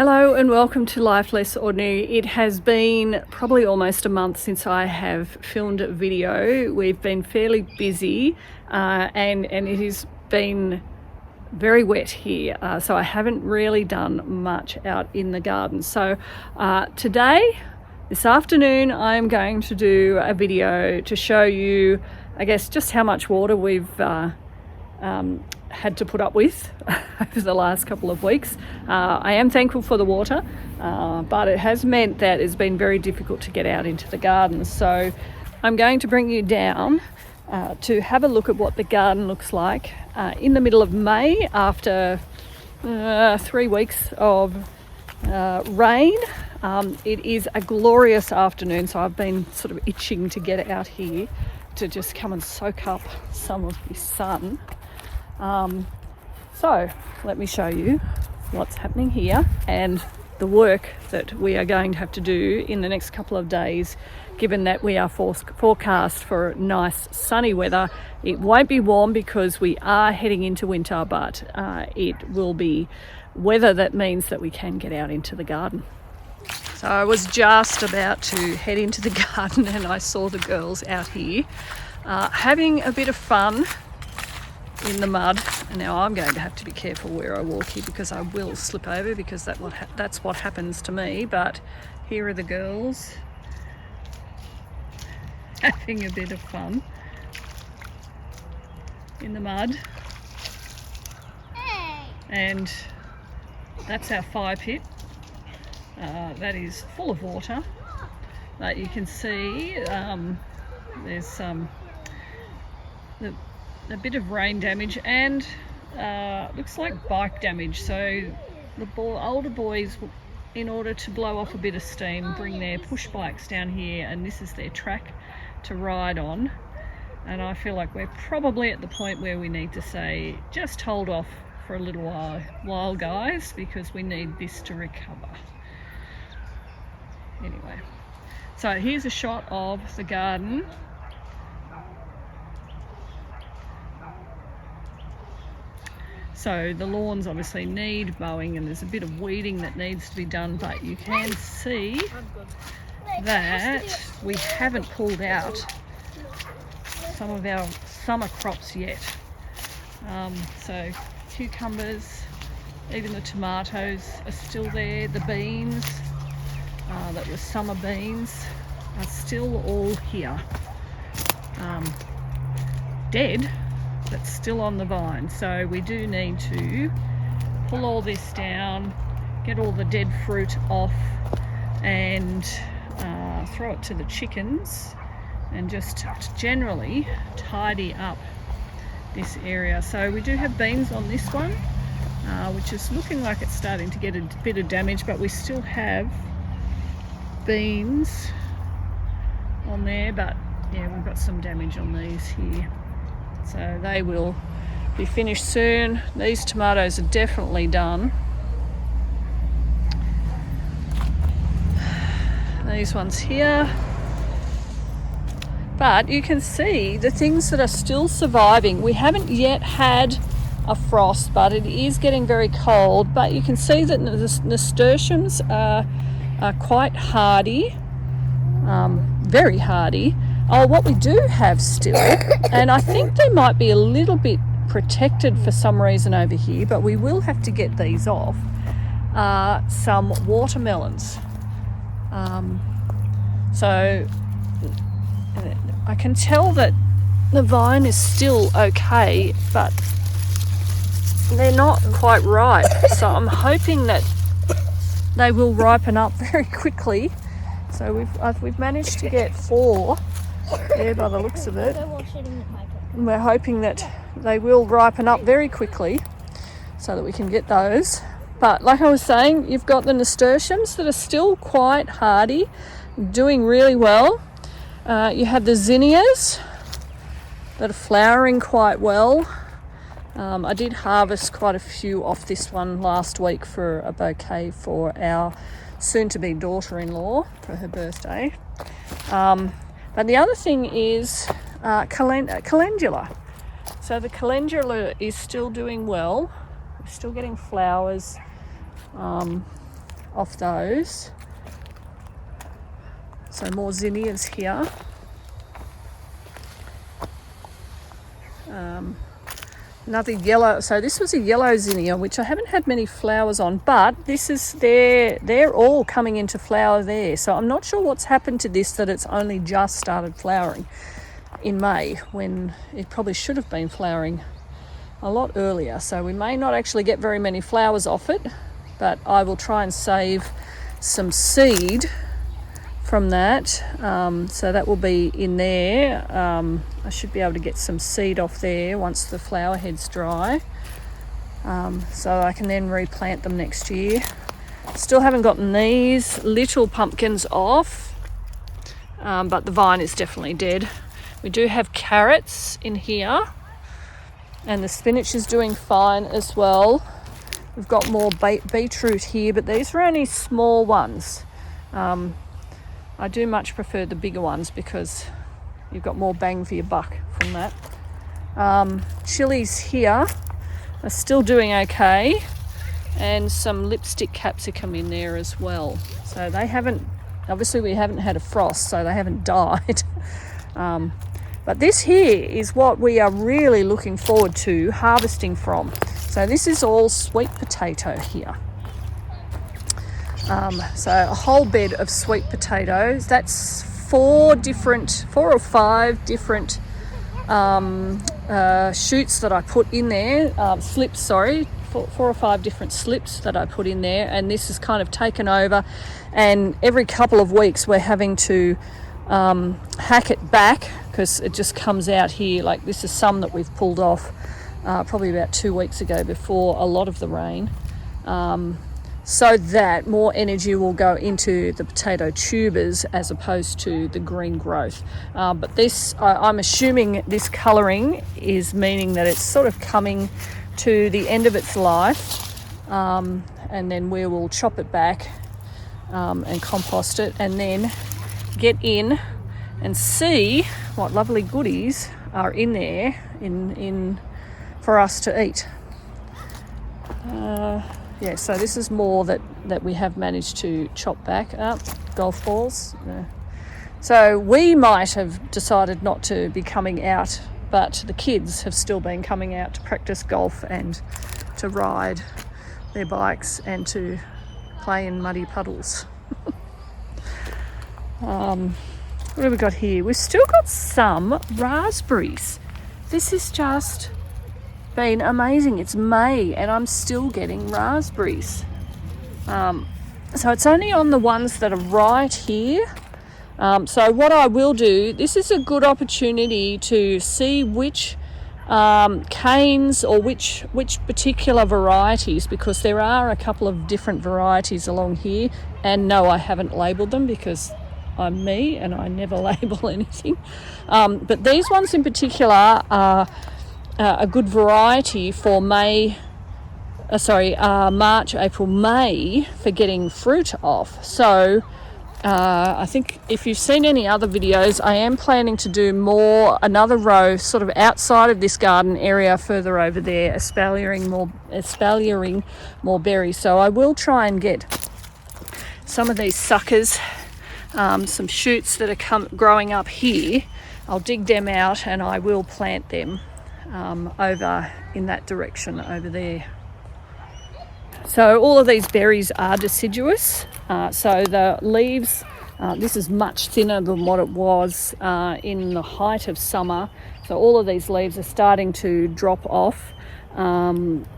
Hello and welcome to Life Less Ordinary. It has been probably almost a month since I have filmed a video. We've been fairly busy and it has been very wet here, so I haven't really done much out in the garden. So this afternoon, I'm going to do a video to show you, I guess, just how much water we've had to put up with over the last couple of weeks. I am thankful for the water, but it has meant that it's been very difficult to get out into the garden. So I'm going to bring you down to have a look at what the garden looks like in the middle of May after 3 weeks of rain. It is a glorious afternoon, so I've been sort of itching to get out here to just come and soak up some of this sun. So let me show you what's happening here and the work that we are going to have to do in the next couple of days, given that we are forecast for nice sunny weather. It won't be warm because we are heading into winter, but it will be weather that means that we can get out into the garden. So I was just about to head into the garden and I saw the girls out here having a bit of fun in the mud. And now I'm going to have to be careful where I walk here because I will slip over, because that's what happens to me. But here are the girls having a bit of fun in the mud. Hey. And that's our fire pit. That is full of water, but you can see there's a bit of rain damage and looks like bike damage. So the older boys, in order to blow off a bit of steam, bring their push bikes down here, and this is their track to ride on. And I feel like we're probably at the point where we need to say, just hold off for a little while guys, because we need this to recover. Anyway, so here's a shot of the garden. So the lawns obviously need mowing and there's a bit of weeding that needs to be done, but you can see that we haven't pulled out some of our summer crops yet. So cucumbers, even the tomatoes are still there. The beans that were summer beans are still all here, dead, but still on the vine. So we do need to pull all this down, get all the dead fruit off, and throw it to the chickens, and just generally tidy up this area. So we do have beans on this one, which is looking like it's starting to get a bit of damage, but we still have beans on there. But yeah, we've got some damage on these here. So they will be finished soon. These tomatoes are definitely done. These ones here. But you can see the things that are still surviving. We haven't yet had a frost, but it is getting very cold. But you can see that the nasturtiums are quite hardy, very hardy. Oh, what we do have still, and I think they might be a little bit protected for some reason over here, but we will have to get these off, some watermelons. So I can tell that the vine is still okay, but they're not quite ripe. So I'm hoping that they will ripen up very quickly. So we've managed to get 4 there by the looks of it. And we're hoping that they will ripen up very quickly so that we can get those. But like I was saying, you've got the nasturtiums that are still quite hardy, doing really well. You have the zinnias that are flowering quite well. I did harvest quite a few off this one last week for a bouquet for our soon-to-be daughter-in-law for her birthday. But the other thing is calendula. So the calendula is still doing well. We're still getting flowers. off those. So more zinnias here. Another yellow, so this was a yellow zinnia, which I haven't had many flowers on, but this is, they're all coming into flower there. So I'm not sure what's happened to this, that it's only just started flowering in May, when it probably should have been flowering a lot earlier. So we may not actually get very many flowers off it, but I will try and save some seed from that. So that will be in there. I should be able to get some seed off there once the flower head's dry. So I can then replant them next year. Still haven't gotten these little pumpkins off, but the vine is definitely dead. We do have carrots in here, and the spinach is doing fine as well. We've got more beetroot here, but these are only small ones. I do much prefer the bigger ones because you've got more bang for your buck from that. Chilies here are still doing okay, and some lipstick capsicum in there as well. So they haven't, obviously we haven't had a frost, so they haven't died. But this here is what we are really looking forward to harvesting from. So this is all sweet potato here. So a whole bed of sweet potatoes. That's four or five different shoots that I put in there, slips, sorry, four or five different slips that I put in there, and this is kind of taken over, and every couple of weeks we're having to hack it back because it just comes out here. Like this is some that we've pulled off probably about 2 weeks ago before a lot of the rain. So that more energy will go into the potato tubers as opposed to the green growth. But this, I'm assuming this colouring is meaning that it's sort of coming to the end of its life, and then we will chop it back and compost it, and then get in and see what lovely goodies are in there in for us to eat. Yeah, so this is more that we have managed to chop back up. Golf balls. So we might have decided not to be coming out, but the kids have still been coming out to practice golf and to ride their bikes and to play in muddy puddles. What have we got here? We've still got some raspberries. This is just been amazing. It's May and I'm still getting raspberries. So it's only on the ones that are right here. So what I will do, this is a good opportunity to see which canes or which particular varieties, because there are a couple of different varieties along here, and no, I haven't labelled them because I'm me and I never label anything. But these ones in particular are a good variety for March, April, May for getting fruit off. So I think if you've seen any other videos, I am planning to do another row sort of outside of this garden area further over there, espaliering more berries. So I will try and get some of these suckers, some shoots that are growing up here. I'll dig them out and I will plant them over in that direction over there. So all of these berries are deciduous. So the leaves, this is much thinner than what it was in the height of summer. So all of these leaves are starting to drop off,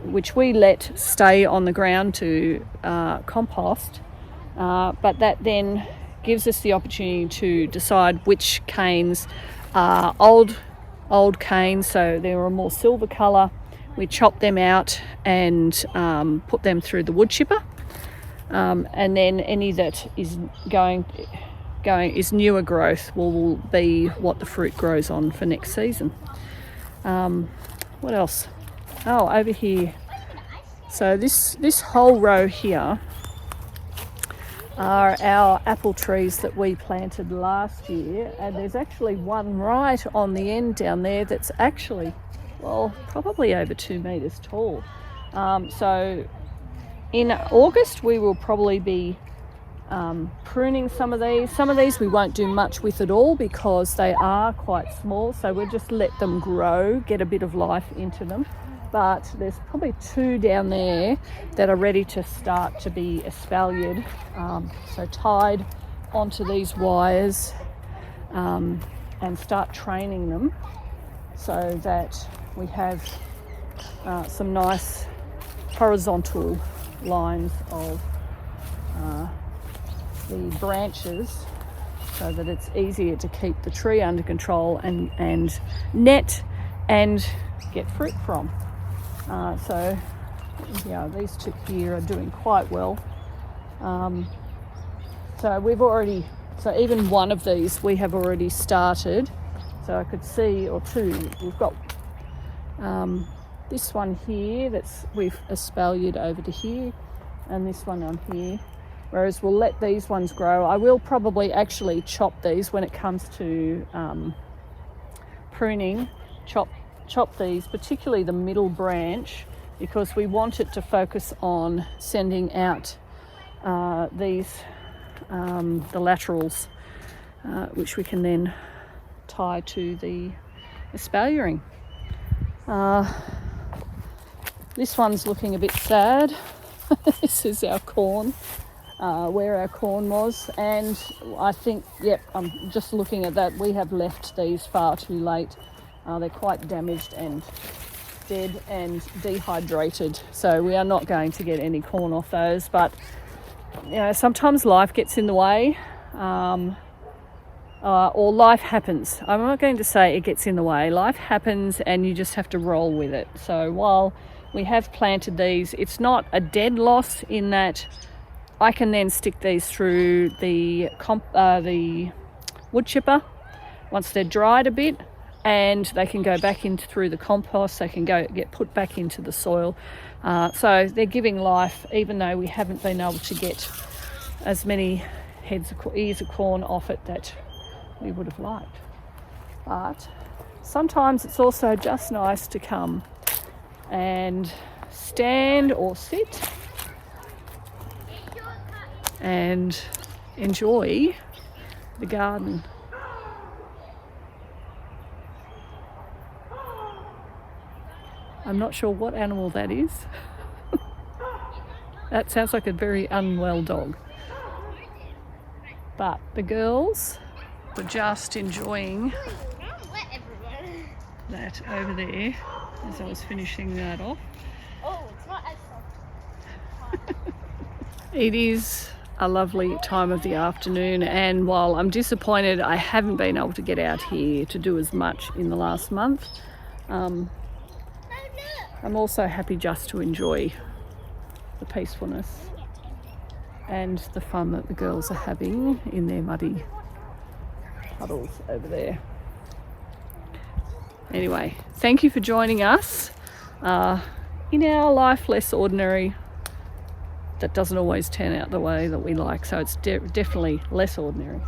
which we let stay on the ground to compost. But that then gives us the opportunity to decide which canes are old canes, so they're a more silver colour. We chop them out and put them through the wood chipper, and then any that is going is newer growth will be what the fruit grows on for next season. What else? Oh, over here. So this whole row here are our apple trees that we planted last year, and there's actually one right on the end down there that's actually, well, probably over 2 meters tall. So in August we will probably be pruning some of these. Some of these we won't do much with at all because they are quite small, so we'll just let them grow, get a bit of life into them. But there's probably 2 down there that are ready to start to be espaliered, so tied onto these wires, and start training them so that we have some nice horizontal lines of the branches, so that it's easier to keep the tree under control and net and get fruit from. So yeah, these 2 here are doing quite well. So even one of these we have already started. So I could see, or 2, we've got this one here we've espaliered over to here, and this one on here. Whereas we'll let these ones grow. I will probably actually chop these when it comes to pruning. Chop these, particularly the middle branch, because we want it to focus on sending out the laterals, which we can then tie to the espaliering. This one's looking a bit sad. This is our corn, where our corn was, and I think, I'm just looking at that, we have left these far too late. They're quite damaged and dead and dehydrated, so we are not going to get any corn off those. But sometimes life gets in the way, or life happens. I'm not going to say it gets in the way. Life happens and you just have to roll with it. So while we have planted these, it's not a dead loss in that I can then stick these through the wood chipper once they're dried a bit, and they can go back through the compost. They can get put back into the soil. So they're giving life, even though we haven't been able to get as many ears of corn off it that we would have liked. But sometimes it's also just nice to come and stand or sit and enjoy the garden. I'm not sure what animal that is. That sounds like a very unwell dog. But the girls were just enjoying that over there as I was finishing that off. Oh, it's not as soft. It is a lovely time of the afternoon, and while I'm disappointed I haven't been able to get out here to do as much in the last month, I'm also happy just to enjoy the peacefulness and the fun that the girls are having in their muddy puddles over there. Anyway, thank you for joining us in our life less ordinary. That doesn't always turn out the way that we like, so it's definitely less ordinary.